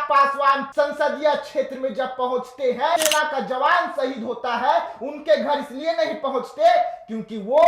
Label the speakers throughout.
Speaker 1: पासवान संसदीय क्षेत्र में जब पहुंचते हैं, सेना का जवान शहीद होता है। उनके घर इसलिए नहीं पहुंचते क्योंकि वो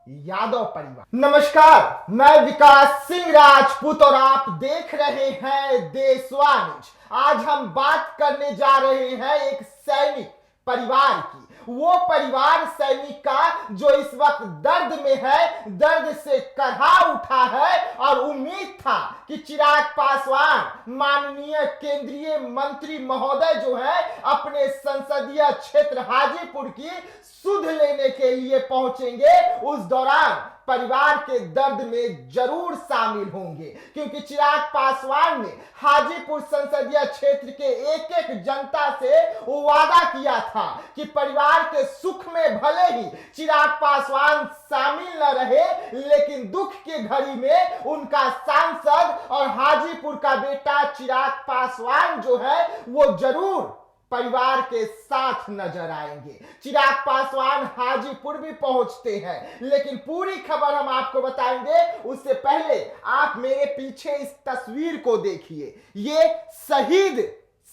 Speaker 1: यादव परिवार। नमस्कार, मैं विकास सिंह राजपूत और आप देख रहे हैं देशवाणी। आज हम बात करने जा रहे हैं एक सैनिक परिवार की। वो परिवार सैनिक का जो इस वक्त दर्द में है, दर्द से करहा उठा है और उम्मीद था कि चिराग पासवान माननीय केंद्रीय मंत्री महोदय जो है अपने संसदीय क्षेत्र हाजीपुर की सुध लेने के लिए पहुंचेंगे। उस दौरान परिवार के दर्द में जरूर शामिल होंगे, क्योंकि चिराग पासवान ने हाजीपुर संसदीय क्षेत्र के एक एक जनता से वादा किया था कि परिवार के सुख में भले ही चिराग पासवान शामिल न रहे, लेकिन दुख के घड़ी में उनका सांसद और हाजीपुर का बेटा चिराग पासवान जो है वो जरूर परिवार के साथ नजर आएंगे। चिराग पासवान हाजीपुर भी पहुंचते हैं, लेकिन पूरी खबर हम आपको बताएंगे। उससे पहले आप मेरे पीछे इस तस्वीर को देखिए। ये शहीद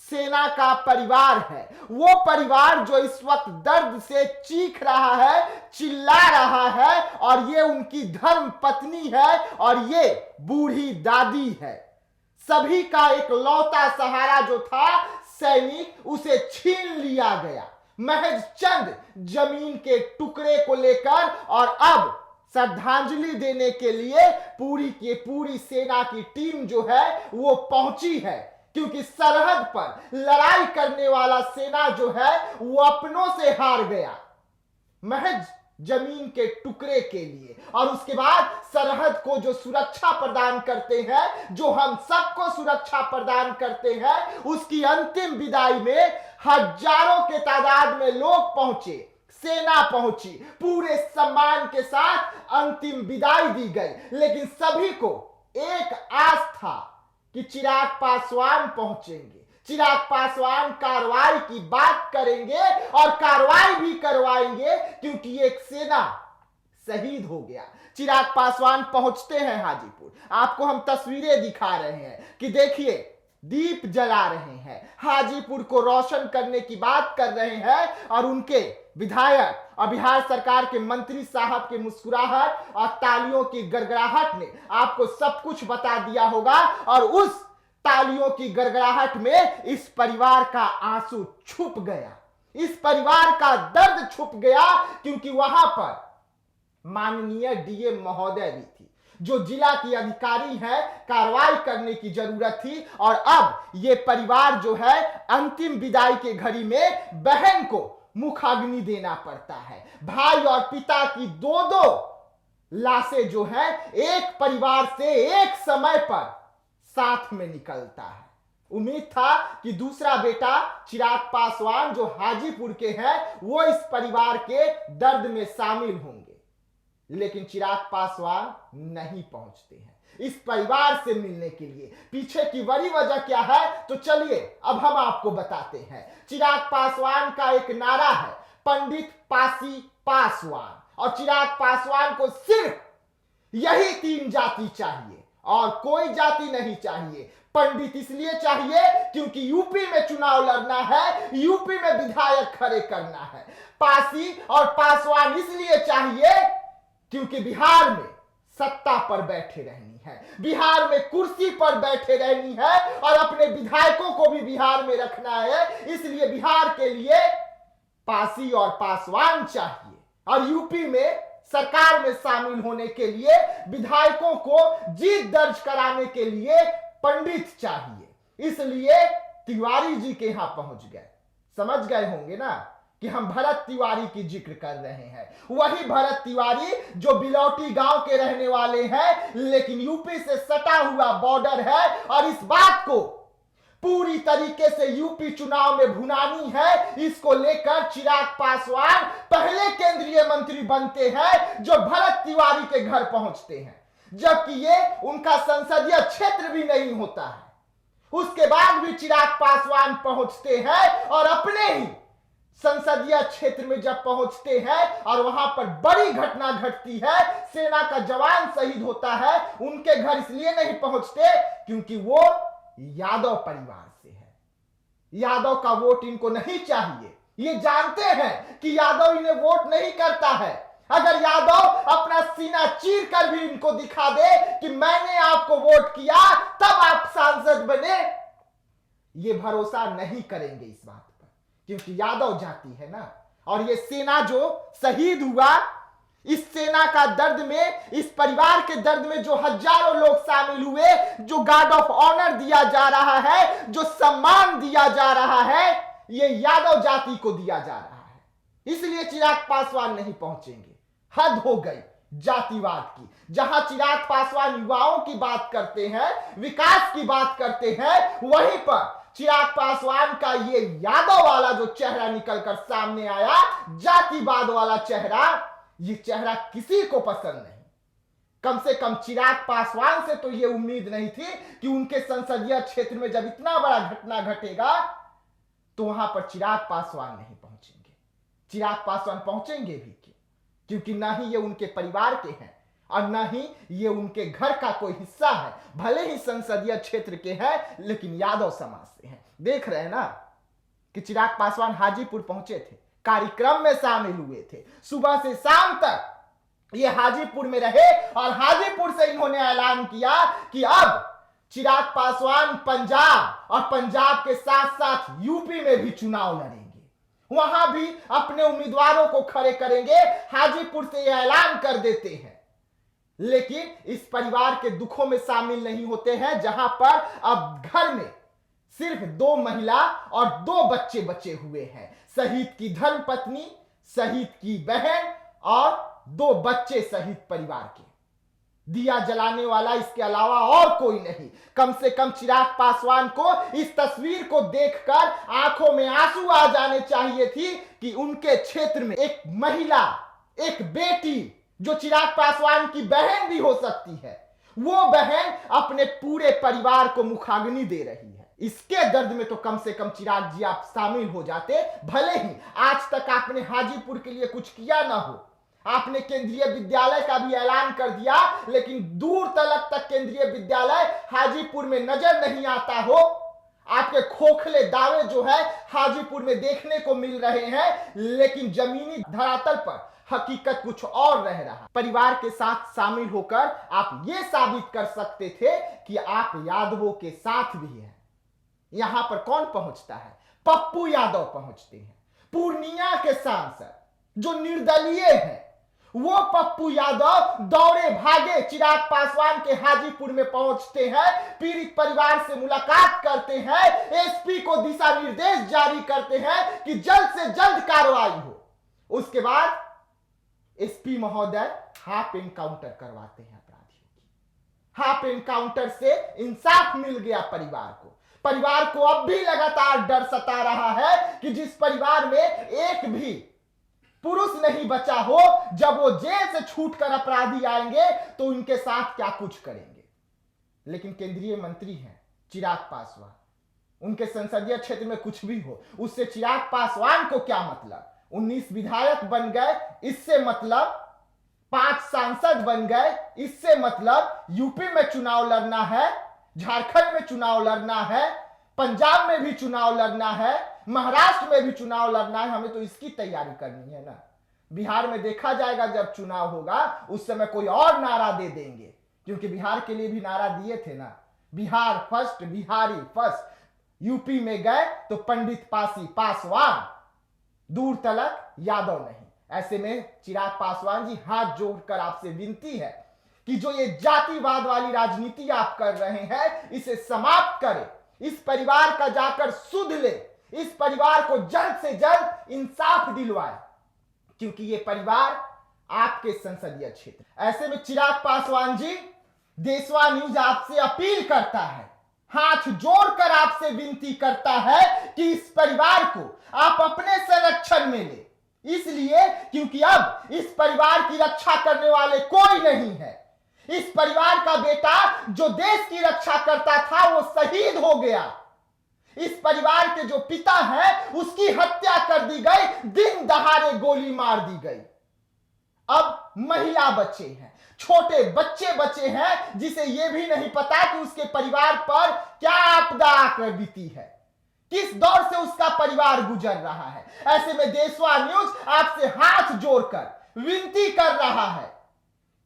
Speaker 1: सेना का परिवार है, वो परिवार जो इस वक्त दर्द से चीख रहा है, चिल्ला रहा है, और ये उनकी धर्म पत्नी है और ये बूढ़ी दादी है। सभी का एक लौता सहारा जो था सैनिक, उसे छीन लिया गया महज चंद जमीन के टुकड़े को लेकर। और अब श्रद्धांजलि देने के लिए पूरी की पूरी सेना की टीम जो है वो पहुंची है, क्योंकि सरहद पर लड़ाई करने वाला सेना जो है वो अपनों से हार गया महज जमीन के टुकड़े के लिए। और उसके बाद सरहद को जो सुरक्षा प्रदान करते हैं, जो हम सबको सुरक्षा प्रदान करते हैं, उसकी अंतिम विदाई में हजारों के तादाद में लोग पहुंचे, सेना पहुंची, पूरे सम्मान के साथ अंतिम विदाई दी गई। लेकिन सभी को एक आस था कि चिराग पासवान पहुंचेंगे, चिराग पासवान कार्रवाई की बात करेंगे और कार्रवाई भी करवाएंगे, क्योंकि एक सेना शहीद हो गया। चिराग पासवान पहुंचते हैं हाजीपुर। आपको हम तस्वीरें दिखा रहे हैं कि देखिए, दीप जला रहे हैं, हाजीपुर को रोशन करने की बात कर रहे हैं। और उनके विधायक और बिहार सरकार के मंत्री साहब की मुस्कुराहट और तालियों की गड़गड़ाहट ने आपको सब कुछ बता दिया होगा। और उस तालियों की गड़गड़ाहट में इस परिवार का आंसू छुप गया, इस परिवार का दर्द छुप गया, क्योंकि वहां पर माननीय डीएम महोदय भी थी, जो जिला की अधिकारी है, कार्रवाई करने की जरूरत थी। और अब ये परिवार जो है अंतिम विदाई के घड़ी में बहन को मुखाग्नि देना पड़ता है। भाई और पिता की दो दो लाशें जो है एक परिवार से एक समय पर साथ में निकलता है। उम्मीद था कि दूसरा बेटा चिराग पासवान जो हाजीपुर के हैं वो इस परिवार के दर्द में शामिल होंगे, लेकिन चिराग पासवान नहीं पहुंचते हैं इस परिवार से मिलने के लिए। पीछे की बड़ी वजह क्या है, तो चलिए अब हम आपको बताते हैं। चिराग पासवान का एक नारा है, पंडित पासी पासवान। और चिराग पासवान को सिर्फ यही 3 जाति चाहिए और कोई जाति नहीं चाहिए। पंडित इसलिए चाहिए क्योंकि यूपी में चुनाव लड़ना है, यूपी में विधायक खड़े करना है। पासी और पासवान इसलिए चाहिए क्योंकि बिहार में सत्ता पर बैठे रहनी है, बिहार में कुर्सी पर बैठे रहनी है और अपने विधायकों को भी बिहार में रखना है। इसलिए बिहार के लिए पासी और पासवान चाहिए। और यूपी में सरकार में शामिल होने के लिए, विधायकों को जीत दर्ज कराने के लिए पंडित चाहिए। इसलिए तिवारी जी के यहां पहुंच गए। समझ गए होंगे ना कि हम भरत तिवारी की जिक्र कर रहे हैं। वही भरत तिवारी जो बिलौटी गांव के रहने वाले हैं, लेकिन यूपी से सटा हुआ बॉर्डर है। और इस बात को पूरी तरीके से यूपी चुनाव में भुनानी है। इसको लेकर चिराग पासवान पहले केंद्रीय मंत्री बनते हैं जो भरत तिवारी के घर पहुंचते हैं, जबकि ये उनका संसदीय क्षेत्र भी नहीं होता है। उसके बाद भी चिराग पासवान पहुंचते हैं और अपने ही संसदीय क्षेत्र में जब पहुंचते हैं और वहां पर बड़ी घटना घटती है, सेना का जवान शहीद होता है। उनके घर इसलिए नहीं पहुंचते क्योंकि वो यादव परिवार से है। यादव का वोट इनको नहीं चाहिए। ये जानते हैं कि यादव इन्हें वोट नहीं करता है। अगर यादव अपना सीना चीर कर भी इनको दिखा दे कि मैंने आपको वोट किया तब आप सांसद बने, ये भरोसा नहीं करेंगे इस बात पर, क्योंकि यादव जाति है ना। और ये सेना जो शहीद हुआ, इस सेना का दर्द में, इस परिवार के दर्द में जो हजारों लोग शामिल हुए, जो गार्ड ऑफ ऑनर दिया जा रहा है, जो सम्मान दिया जा रहा है, ये यादव जाति को दिया जा रहा है। इसलिए चिराग पासवान नहीं पहुंचेंगे। हद हो गई जातिवाद की। जहां चिराग पासवान युवाओं की बात करते हैं, विकास की बात करते हैं, वहीं पर चिराग पासवान का ये यादव वाला जो चेहरा निकलकर सामने आया, जातिवाद वाला चेहरा, ये चेहरा किसी को पसंद नहीं। कम से कम चिराग पासवान से तो ये उम्मीद नहीं थी कि उनके संसदीय क्षेत्र में जब इतना बड़ा घटना घटेगा तो वहां पर चिराग पासवान नहीं पहुंचेंगे। चिराग पासवान पहुंचेंगे भी क्योंकि ना ही ये उनके परिवार के हैं और ना ही ये उनके घर का कोई हिस्सा है। भले ही संसदीय क्षेत्र के हैं, लेकिन यादव समाज से हैं। देख रहे हैं ना कि चिराग पासवान हाजीपुर पहुंचे थे, कार्यक्रम में शामिल हुए थे, सुबह से शाम तक ये हाजीपुर में रहे और हाजीपुर से इन्होंने ऐलान किया कि अब चिराग पासवान पंजाब और पंजाब के साथ साथ यूपी में भी चुनाव लड़ेंगे, वहां भी अपने उम्मीदवारों को खड़े करेंगे। हाजीपुर से यह ऐलान कर देते हैं, लेकिन इस परिवार के दुखों में शामिल नहीं होते हैं, जहां पर अब घर में सिर्फ 2 महिला और 2 बच्चे बचे हुए हैं। शहीद की धर्मपत्नी, शहीद की बहन और 2 बच्चे शहीद परिवार के। दिया जलाने वाला इसके अलावा और कोई नहीं। कम से कम चिराग पासवान को इस तस्वीर को देखकर आंखों में आंसू आ जाने चाहिए थी कि उनके क्षेत्र में एक महिला, एक बेटी जो चिराग पासवान की बहन भी हो सकती है, वो बहन अपने पूरे परिवार को मुखाग्नि दे रही है। इसके दर्द में तो कम से कम चिराग जी आप शामिल हो जाते। भले ही आज तक आपने हाजीपुर के लिए कुछ किया ना हो, आपने केंद्रीय विद्यालय का भी ऐलान कर दिया, लेकिन दूर तक केंद्रीय विद्यालय हाजीपुर में नजर नहीं आता हो। आपके खोखले दावे जो है हाजीपुर में देखने को मिल रहे हैं, लेकिन जमीनी धरातल पर हकीकत कुछ और रह रहा। परिवार के साथ शामिल होकर आप ये साबित कर सकते थे कि आप यादवों के साथ भी हैं। यहां पर कौन पहुंचता है? पप्पू यादव पहुंचते हैं, पूर्णिया के सांसद जो निर्दलीय हैं। वो पप्पू यादव दौड़े भागे चिराग पासवान के हाजीपुर में पहुंचते हैं, पीड़ित परिवार से मुलाकात करते हैं, एसपी को दिशा निर्देश जारी करते हैं कि जल्द से जल्द कार्रवाई हो। उसके बाद एसपी महोदय हाफ एनकाउंटर करवाते हैं अपराधियों की। हाफ एनकाउंटर से इंसाफ मिल गया परिवार को। परिवार को अब भी लगातार डर सता रहा है कि जिस परिवार में एक भी पुरुष नहीं बचा हो, जब वो जेल से छूटकर अपराधी आएंगे तो उनके साथ क्या कुछ करेंगे। लेकिन केंद्रीय मंत्री हैं चिराग पासवान, उनके संसदीय क्षेत्र में कुछ भी हो उससे चिराग पासवान को क्या मतलब। 19 विधायक बन गए, इससे मतलब 5 सांसद बन गए, इससे मतलब यूपी में चुनाव लड़ना है, झारखंड में चुनाव लड़ना है, पंजाब में भी चुनाव लड़ना है, महाराष्ट्र में भी चुनाव लड़ना है। हमें तो इसकी तैयारी करनी है ना। बिहार में देखा जाएगा जब चुनाव होगा, उस समय कोई और नारा दे देंगे, क्योंकि बिहार के लिए भी नारा दिए थे ना, Bihar first, Bihari first. UP में गए तो पंडित पासी पासवान, दूर तलक यादव नहीं। ऐसे में चिराग पासवान जी हाथ जोड़कर आपसे विनती है कि जो ये जातिवाद वाली राजनीति आप कर रहे हैं, इसे समाप्त करें। इस परिवार का जाकर सुध ले, इस परिवार को जल्द से जल्द इंसाफ दिलवाए, क्योंकि ये परिवार आपके संसदीय क्षेत्र। ऐसे में चिराग पासवान जी, देशवा न्यूज आपसे अपील करता है, हाथ जोड़कर आपसे विनती करता है कि इस परिवार को आप अपने संरक्षण में ले। इसलिए क्योंकि अब इस परिवार की रक्षा करने वाले कोई नहीं है। इस परिवार का बेटा जो देश की रक्षा करता था वो शहीद हो गया। इस परिवार के जो पिता हैं उसकी हत्या कर दी गई, दिन दहाड़े गोली मार दी गई। अब महिला बच्चे हैं, छोटे बच्चे बचे हैं जिसे यह भी नहीं पता कि उसके परिवार पर क्या आपदा आकर बीती है, किस दौर से उसका परिवार गुजर रहा है। ऐसे में देशवा न्यूज आपसे हाथ जोड़कर विनती कर रहा है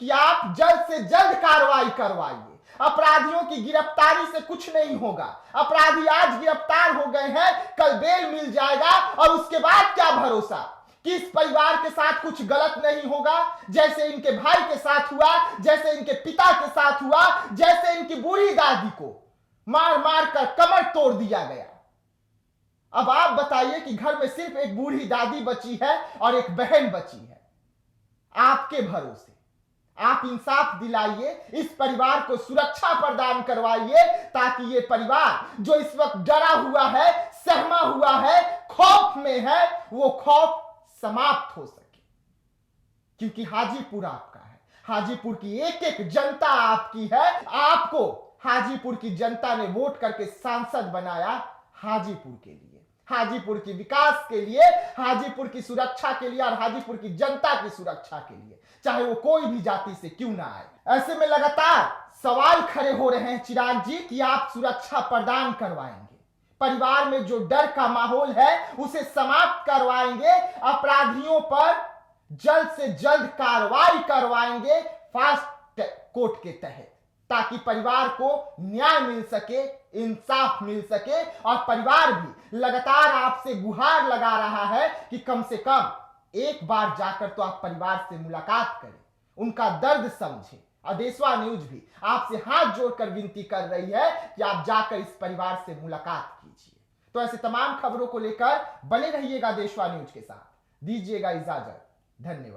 Speaker 1: कि आप जल्द से जल्द कार्रवाई करवाइए। अपराधियों की गिरफ्तारी से कुछ नहीं होगा। अपराधी आज गिरफ्तार हो गए हैं, कल बेल मिल जाएगा और उसके बाद क्या भरोसा कि इस परिवार के साथ कुछ गलत नहीं होगा, जैसे इनके भाई के साथ हुआ, जैसे इनके पिता के साथ हुआ, जैसे इनकी बूढ़ी दादी को मार मार कर कमर तोड़ दिया गया। अब आप बताइए कि घर में सिर्फ एक बूढ़ी दादी बची है और एक बहन बची है। आपके भरोसे आप इंसाफ दिलाइए, इस परिवार को सुरक्षा प्रदान करवाइए ताकि ये परिवार जो इस वक्त डरा हुआ है, सहमा हुआ है, खौफ में है, वो खौफ समाप्त हो सके। क्योंकि हाजीपुर आपका है, हाजीपुर की एक एक जनता आपकी है। आपको हाजीपुर की जनता ने वोट करके सांसद बनाया हाजीपुर के लिए, हाजीपुर के विकास के लिए, हाजीपुर की सुरक्षा के लिए और हाजीपुर की जनता की सुरक्षा के लिए, चाहे वो कोई भी जाति से क्यों ना आए। ऐसे में लगातार सवाल खड़े हो रहे हैं चिराग जी कि आप सुरक्षा प्रदान करवाएंगे, परिवार में जो डर का माहौल है उसे समाप्त करवाएंगे, अपराधियों पर जल्द से जल्द कार्रवाई करवाएंगे फास्ट कोर्ट के तहत, ताकि परिवार को न्याय मिल सके, इंसाफ मिल सके। और परिवार भी लगातार आपसे गुहार लगा रहा है कि कम से कम एक बार जाकर तो आप परिवार से मुलाकात करें, उनका दर्द समझें। और देशवा न्यूज भी आपसे हाथ जोड़कर विनती कर रही है कि आप जाकर इस परिवार से मुलाकात कीजिए। तो ऐसे तमाम खबरों को लेकर बने रहिएगा देशवा न्यूज के साथ। दीजिएगा इजाजत, धन्यवाद।